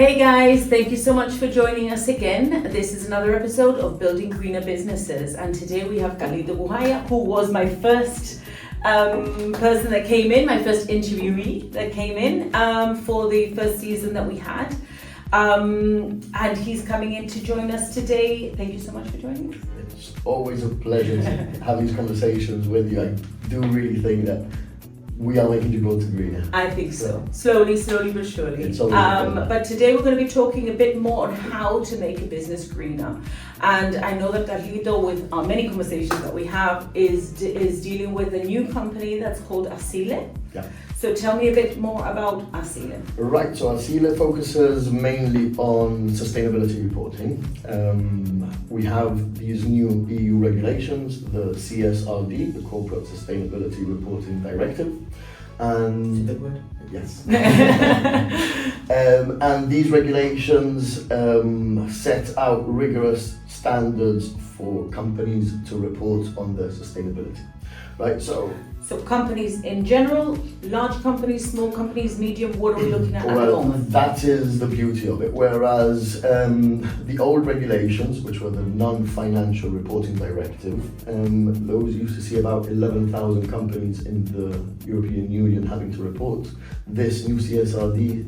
Hey guys, thank you so much for joining us again. This is another episode of Building Greener Businesses, and today we have Carlito Buhagiar, who was my first person that came in, my first interviewee that came in for the first season that we had. And he's coming in to join us today. Thank you so much for joining us. It's always a pleasure to have these conversations with you. I do really think that we are making Gibraltar greener. I think so. Slowly but surely. It's always but today we're going to be talking a bit more on how to make a business greener. And I know that Carlito, with our many conversations that we have, is dealing with a new company that's called ASILE. Yeah. So tell me a bit more about ASILE. Right, so ASILE focuses mainly on sustainability reporting. We have these new EU regulations, the CSRD, the Corporate Sustainability Reporting Directive. And That's a good word. yes. And these regulations set out rigorous standards for companies to report on their sustainability. Right, so companies in general, large companies, small companies, medium, what are we looking at the moment? That is the beauty of it. Whereas the old regulations, which were the non-financial reporting directive, those used to see about 11,000 companies in the European Union having to report. This new CSRD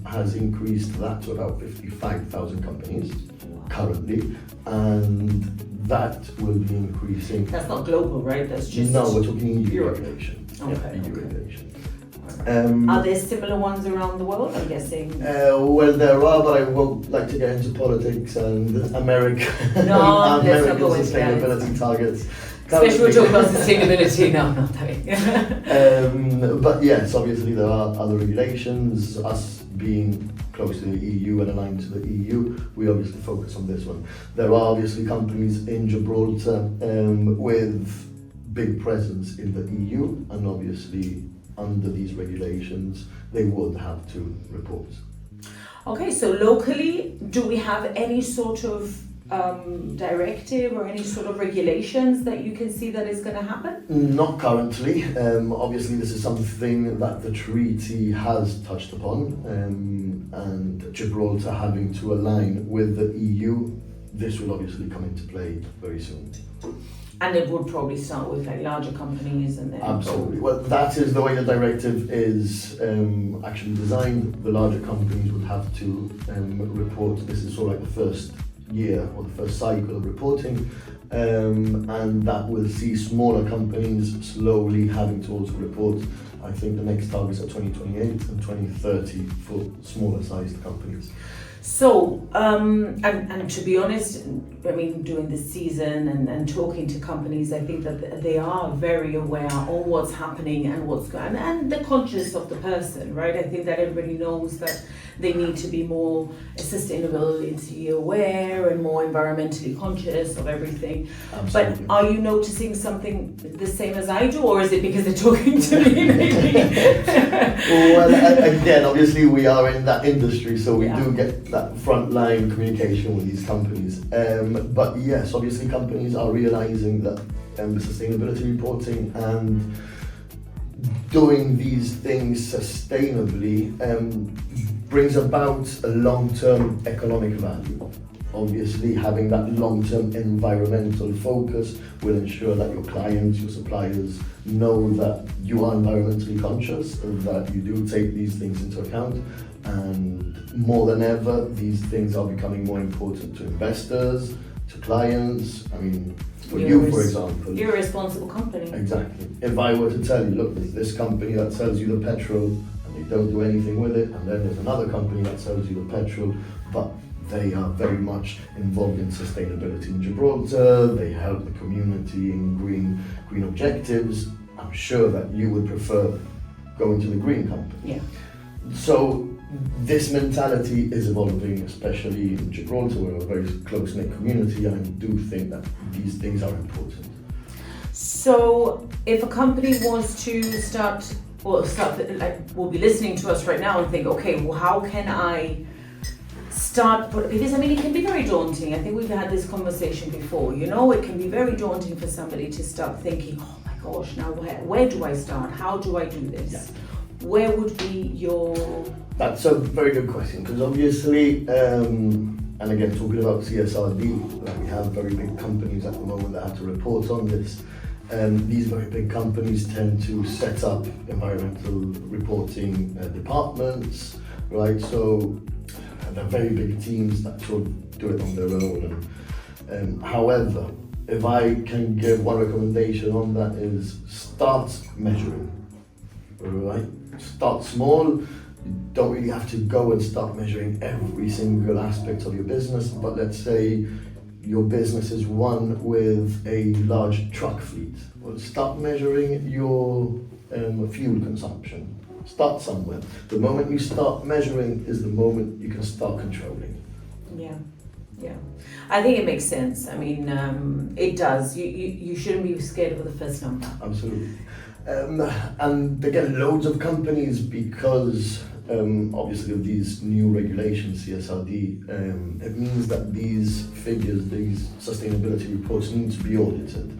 has increased that to about 55,000 companies currently, and that will be increasing. That's not global, right? That's just... No, we're talking EU Europe. regulation. Okay, EU okay. regulation. Are there similar ones around the world, I'm guessing? Well, there are, but I won't like to get into politics and America. No, let's not American go into sustainability targets. Especially we're talking about sustainability. No, not that. But yes, obviously there are other regulations. Us being close to the EU and aligned to the EU, we obviously focus on this one. There are obviously companies in Gibraltar with big presence in the EU, and obviously under these regulations they would have to report. Okay, so locally, do we have any sort of directive or any sort of regulations that you can see that is going to happen? Not currently. Obviously this is something that the treaty has touched upon, and Gibraltar having to align with the EU, this will obviously come into play very soon. And it would probably start with like larger companies and then... Absolutely. Well, that is the way the directive is actually designed. The larger companies would have to report. This is sort of like the first year or the first cycle of reporting, and that will see smaller companies slowly having to also report. I think the next targets are 2028 and 2030 for smaller sized companies. So, and to be honest, I mean, during this season and talking to companies, I think that they are very aware of what's happening and what's going on, and they're conscious of the person, right? I think that everybody knows that they need to be more sustainability aware and more environmentally conscious of everything. Absolutely. But are you noticing something the same as I do, or is it because they're talking to me maybe? Well, again, obviously we are in that industry, so we do get that frontline communication with these companies. But yes, obviously companies are realizing that sustainability reporting and doing these things sustainably brings about a long-term economic value. Obviously, having that long-term environmental focus will ensure that your clients, your suppliers know that you are environmentally conscious, that you do take these things into account, and more than ever, these things are becoming more important to investors, to clients. I mean, for you, for example. You're a responsible company. Exactly. If I were to tell you, look, there's this company that sells you the petrol and they don't do anything with it, and then there's another company that sells you the petrol, but they are very much involved in sustainability in Gibraltar, they help the community in green objectives, I'm sure that you would prefer going to the green company. Yeah. So this mentality is evolving, especially in Gibraltar. We're a very close-knit community, and I do think that these things are important. So if a company wants to start, like, will be listening to us right now and think, okay, well, how can I start? Because I mean, it can be very daunting. I think we've had this conversation before. You know, it can be very daunting for somebody to start thinking, oh my gosh, now where do I start? How do I do this? Yeah. Where would be your That's a very good question, because obviously, and again, talking about CSRD, like we have very big companies at the moment that have to report on this. These very big companies tend to set up environmental reporting departments, right? So they're very big teams that sort of do it on their own. However, if I can give one recommendation on that is start measuring, right? Start small. You don't really have to go and start measuring every single aspect of your business, but let's say your business is one with a large truck fleet. Well, start measuring your fuel consumption. Start somewhere. The moment you start measuring is the moment you can start controlling. Yeah. I think it makes sense. I mean, it does. You shouldn't be scared of the first number. Absolutely. And again, loads of companies, because obviously of these new regulations, CSRD, it means that these figures, these sustainability reports need to be audited.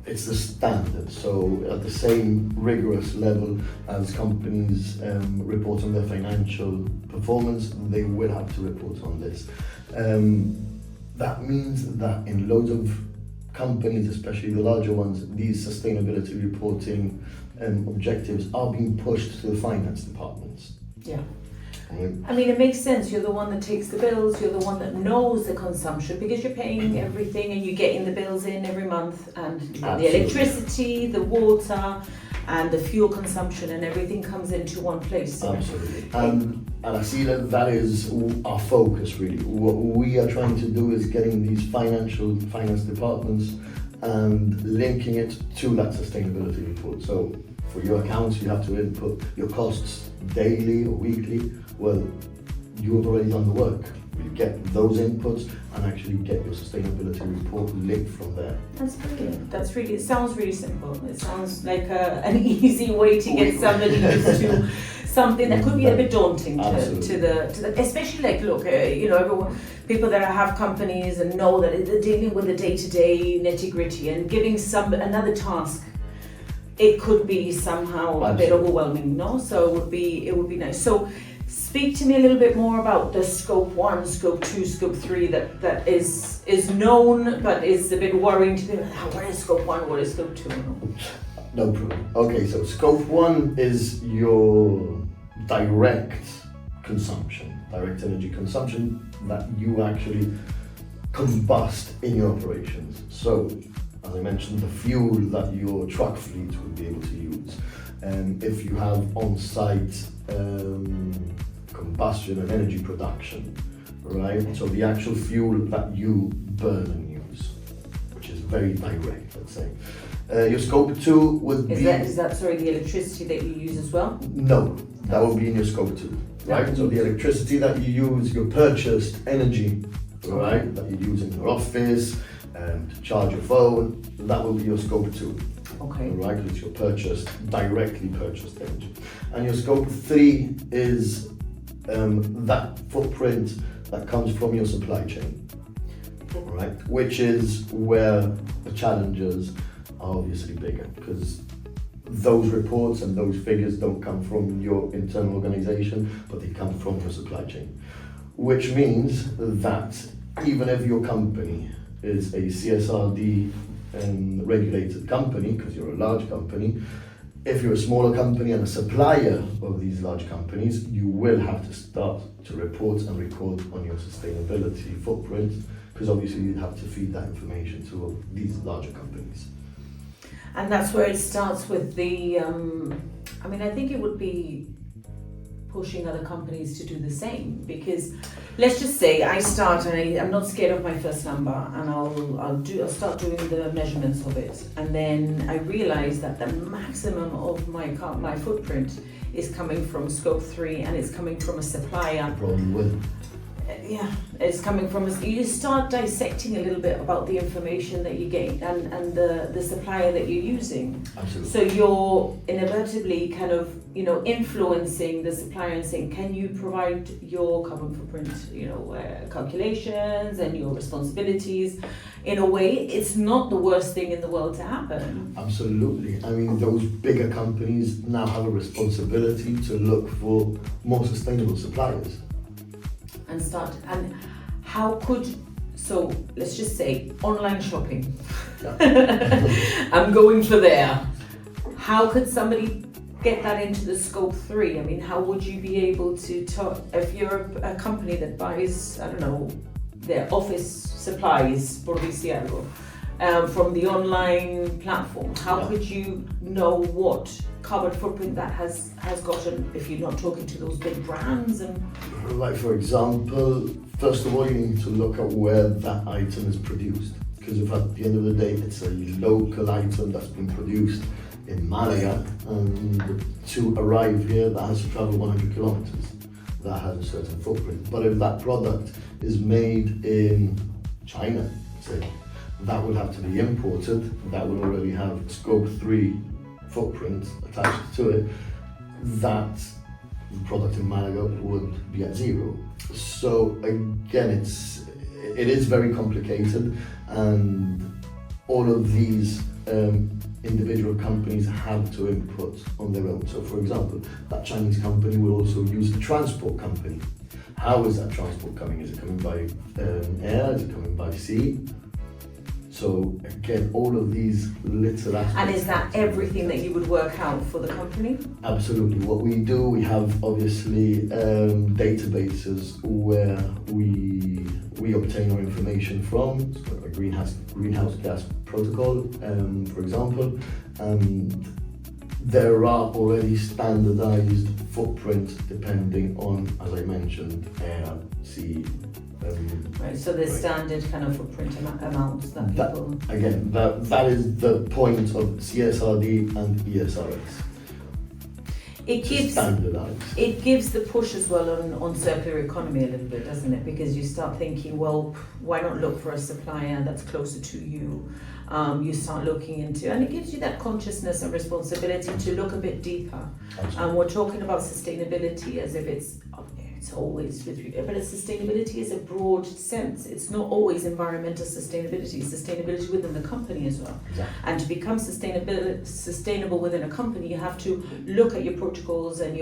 It's the standard, so at the same rigorous level as companies report on their financial performance, they will have to report on this. That means that in loads of companies, especially the larger ones, these sustainability reporting objectives are being pushed to the finance departments. Yeah. I mean, it makes sense. You're the one that takes the bills, you're the one that knows the consumption, because you're paying everything and you're getting the bills in every month, and the electricity, the water, and the fuel consumption, and everything comes into one place. So. Absolutely. And I see that is our focus, really. What we are trying to do is getting these finance departments and linking it to that sustainability report. So for your accounts, you have to input your costs daily or weekly. Well, you have already done the work. You get those inputs and actually get your sustainability report linked from there. That's brilliant. That's really, it sounds really simple. It sounds like an easy way to get somebody used to something that could be a bit daunting to the especially like, look, everyone, people that have companies and know that they're dealing with the day-to-day nitty-gritty, and giving another task, it could be somehow a bit overwhelming, no? So it would be nice. So speak to me a little bit more about the scope 1, scope 2, scope 3 that is known but is a bit worrying to people. What is scope 1? What is scope 2? No problem. Okay, so scope 1 is your direct consumption, direct energy consumption that you actually combust in your operations. So, as I mentioned, the fuel that your truck fleet would be able to use. If you have on-site combustion and energy production, right? So the actual fuel that you burn and use, which is very direct, let's say. Your scope 2 would be... Is that the electricity that you use as well? No, that would be in your scope 2, right? So the electricity that you use, your purchased energy, right? That you use in your office, to charge your phone, that will be your scope 2. Okay. Right, it's your directly purchased energy. And your scope 3 is that footprint that comes from your supply chain, right? Which is where the challenges are obviously bigger, because those reports and those figures don't come from your internal organization, but they come from your supply chain. Which means that even if your company is a CSRD regulated company, because you're a large company, if you're a smaller company and a supplier of these large companies, you will have to start to report and record on your sustainability footprint, because obviously you have to feed that information to these larger companies. And that's where it starts with the, I think it would be pushing other companies to do the same, because let's just say I start and I'm not scared of my first number, and I'll start doing the measurements of it, and then I realize that the maximum of my footprint is coming from scope 3 and it's coming from a supplier. Probably will. it's coming from us. You start dissecting a little bit about the information that you get and the supplier that you're using. Absolutely. So you're inevitably kind of, influencing the supplier and saying, can you provide your carbon footprint, calculations and your responsibilities? In a way, it's not the worst thing in the world to happen. Absolutely. I mean, those bigger companies now have a responsibility to look for more sustainable suppliers. And how could, so let's just say online shopping. Yeah. I'm going for there. How could somebody get that into the scope 3? I mean, how would you be able to talk, if you're a company that buys, I don't know, their office supplies, por decir algo, from the online platform, how could you know what carbon footprint that has gotten if you're not talking to those big brands? And like, for example, first of all, you need to look at where that item is produced, because if at the end of the day it's a local item that's been produced in Malaga, and to arrive here that has to travel 100 kilometers, that has a certain footprint. But if that product is made in China, say, that will have to be imported, that will already have scope 3 footprint attached to it, that the product in Malaga would be at 0. So again, it is very complicated, and all of these individual companies have to input on their own. So for example, that Chinese company will also use a transport company. How is that transport coming? Is it coming by air? Is it coming by sea? So again, all of these little aspects. And is that everything that you would work out for the company? Absolutely. What we do, we have obviously databases where we obtain our information from, so a greenhouse gas protocol, for example, and there are already standardized footprints depending on, as I mentioned, air, sea. Right, so there's standard kind of footprint amounts that people... Again, that is the point of CSRD and ESRS. It gives the push as well on circular economy a little bit, doesn't it? Because you start thinking, well, why not look for a supplier that's closer to you? You start looking into, and it gives you that consciousness and responsibility to look a bit deeper. And we're talking about sustainability as if it's always with you, but sustainability is a broad sense. It's not always environmental sustainability. Sustainability within the company as well. Exactly. And to become sustainable within a company, you have to look at your protocols and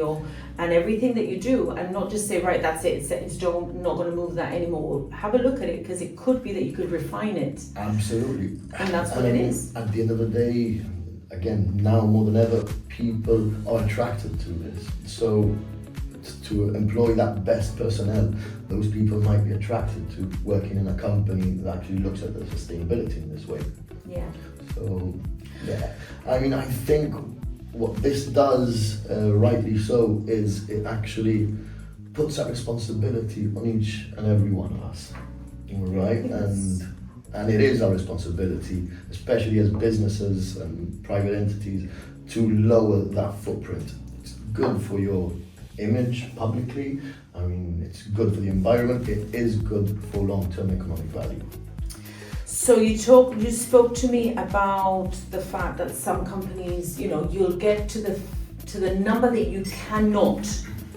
everything that you do, and not just say, right, that's it, it's set in stone, not going to move that anymore. Have a look at it, because it could be that you could refine it. Absolutely. And that's what it is. At the end of the day, again, now more than ever, people are attracted to this. So to employ that best personnel, those people might be attracted to working in a company that actually looks at the sustainability in this way. Yeah. So, yeah. I mean, I think what this does, rightly so, is it actually puts that responsibility on each and every one of us, right? Yes. And it is our responsibility, especially as businesses and private entities, to lower that footprint. It's good for your image publicly. I mean, it's good for the environment. It is good for long-term economic value. So you spoke to me about the fact that some companies, you'll get to the number that you cannot.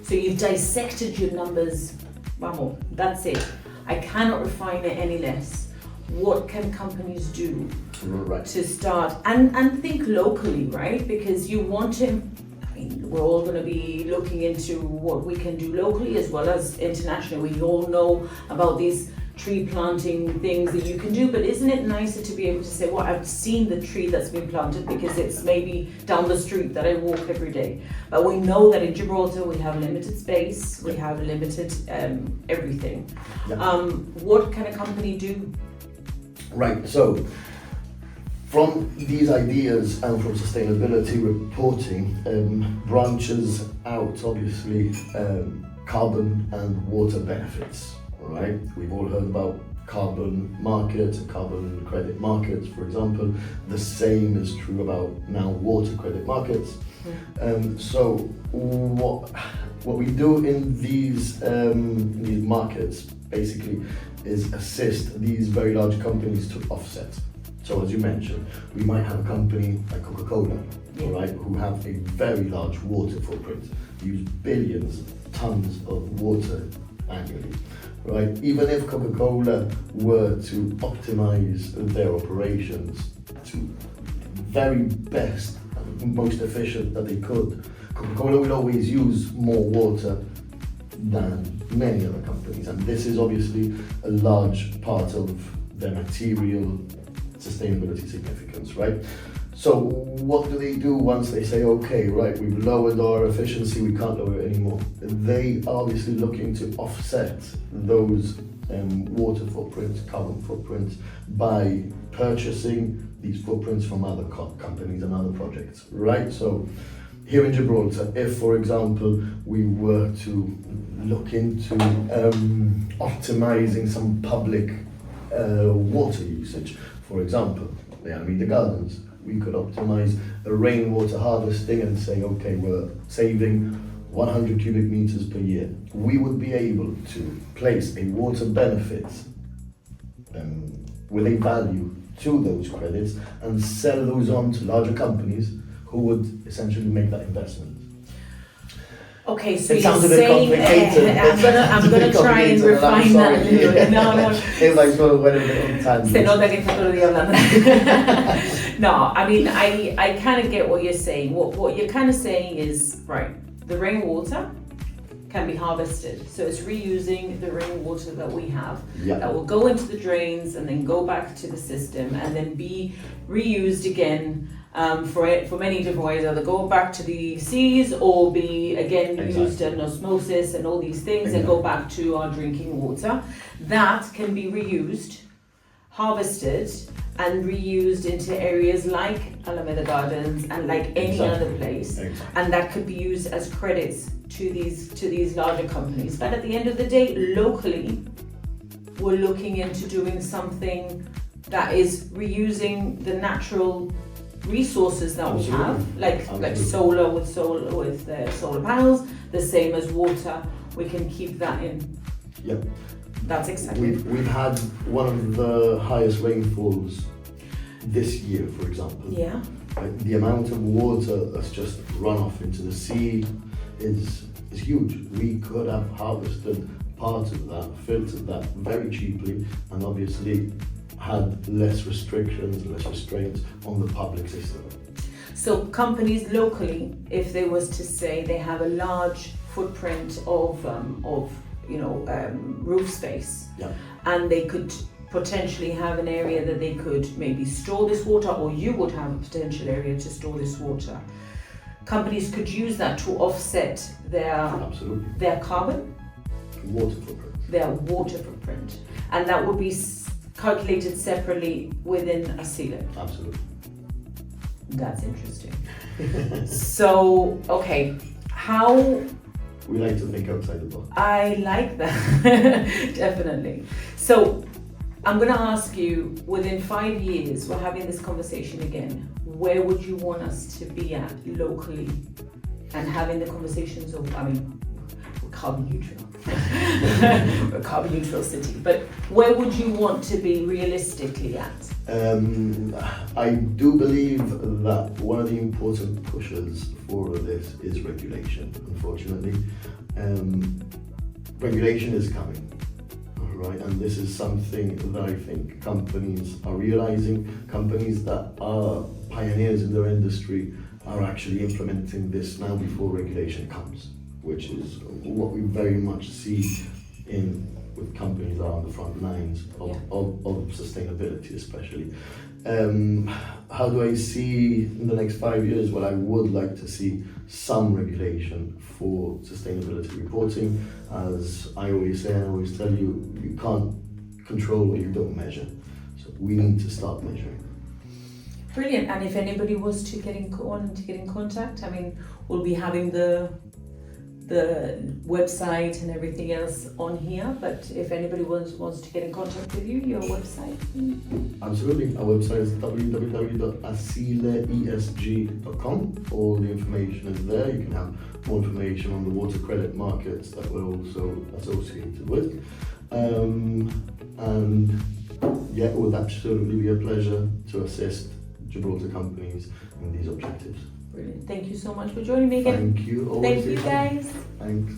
So you've dissected your numbers. Vamos, that's it. I cannot refine it any less. What can companies do to start and think locally, right? Because you want to. We're all going to be looking into what we can do locally as well as internationally. We all know about these tree planting things that you can do, but isn't it nicer to be able to say, well, I've seen the tree that's been planted because it's maybe down the street that I walk every day. But we know that in Gibraltar we have limited space, we have limited everything. Yeah. What can a company do? Right, so from these ideas and from sustainability reporting, branches out obviously carbon and water benefits, all right? We've all heard about carbon markets and carbon credit markets, for example. The same is true about now water credit markets. So what what we do in these markets basically is assist these very large companies to offset. So as you mentioned, we might have a company like Coca-Cola, right, who have a very large water footprint, use billions of tons of water annually, right? Even if Coca-Cola were to optimize their operations to very best and most efficient that they could, Coca-Cola will always use more water than many other companies, and this is obviously a large part of their material sustainability significance, right? So what do they do once they say, okay, right, we've lowered our efficiency, we can't lower it anymore? They are obviously looking to offset those water footprints, carbon footprints, by purchasing these footprints from other companies and other projects, right? So here in Gibraltar, if, for example, we were to look into optimizing some public water usage, for example, the Alameda Gardens, we could optimize the rainwater harvesting and say, okay, we're saving 100 cubic meters per year. We would be able to place a water benefit with a value to those credits and sell those on to larger companies who would essentially make that investment. Okay, so It you're sounds a bit saying, complicated. I'm gonna try and refine that a little bit. No. If I sort of went a bit on tangent. Se nota que está todo el día hablando. No, I mean, I kind of get what you're saying. What you're kind of saying is, right, the rainwater can be harvested. So it's reusing the rainwater that we have that will go into the drains and then go back to the system and then be reused again for many different ways, either go back to the seas or be again used in osmosis and all these things and go back to our drinking water. That can be reused, harvested and reused into areas like Alameda Gardens and like any other place, and that could be used as credits to these larger companies. But at the end of the day, locally, we're looking into doing something that is reusing the natural resources that we have, like solar with solar panels, the same as water. We can keep that in. Yep. That's exciting. We've had one of the highest rainfalls this year, for example. Yeah. The amount of water that's just run off into the sea is huge. We could have harvested part of that, filtered that very cheaply, and obviously had less restrictions and less restraints on the public system. So companies locally, if they was to say they have a large footprint of roof space, and they could potentially have an area that they could maybe store this water, or you would have a potential area to store this water. Companies could use that to offset their carbon, their water footprint, and that would be calculated separately within ASILE. Absolutely. That's interesting. So, okay, how... We like to think outside the box. I like that, definitely. So, I'm going to ask you, within 5 years, we're having this conversation again, where would you want us to be at locally and having the conversations of, we're carbon neutral. We're a carbon neutral city, but where would you want to be realistically at? I do believe that one of the important pushes for this is regulation, unfortunately. Regulation is coming, right? And this is something that I think companies are realizing. Companies that are pioneers in their industry are actually implementing this now before regulation comes, which is what we very much see with companies that are on the front lines of sustainability, especially. How do I see in the next 5 years? Well, I would like to see some regulation for sustainability reporting. As I always say, and I always tell you, you can't control what you don't measure. So we need to start measuring. Brilliant. And if anybody was to get in contact, we'll be having the the website and everything else on here, but if anybody wants to get in contact with you, your website. Absolutely. Our website is www.asileesg.com. All the information is there. You can have more information on the water credit markets that we're also associated with. And yeah, it would absolutely be a pleasure to assist Gibraltar companies in these objectives. Brilliant. Thank you so much for joining me again. Thank you. Always Thank you, guys. Thanks.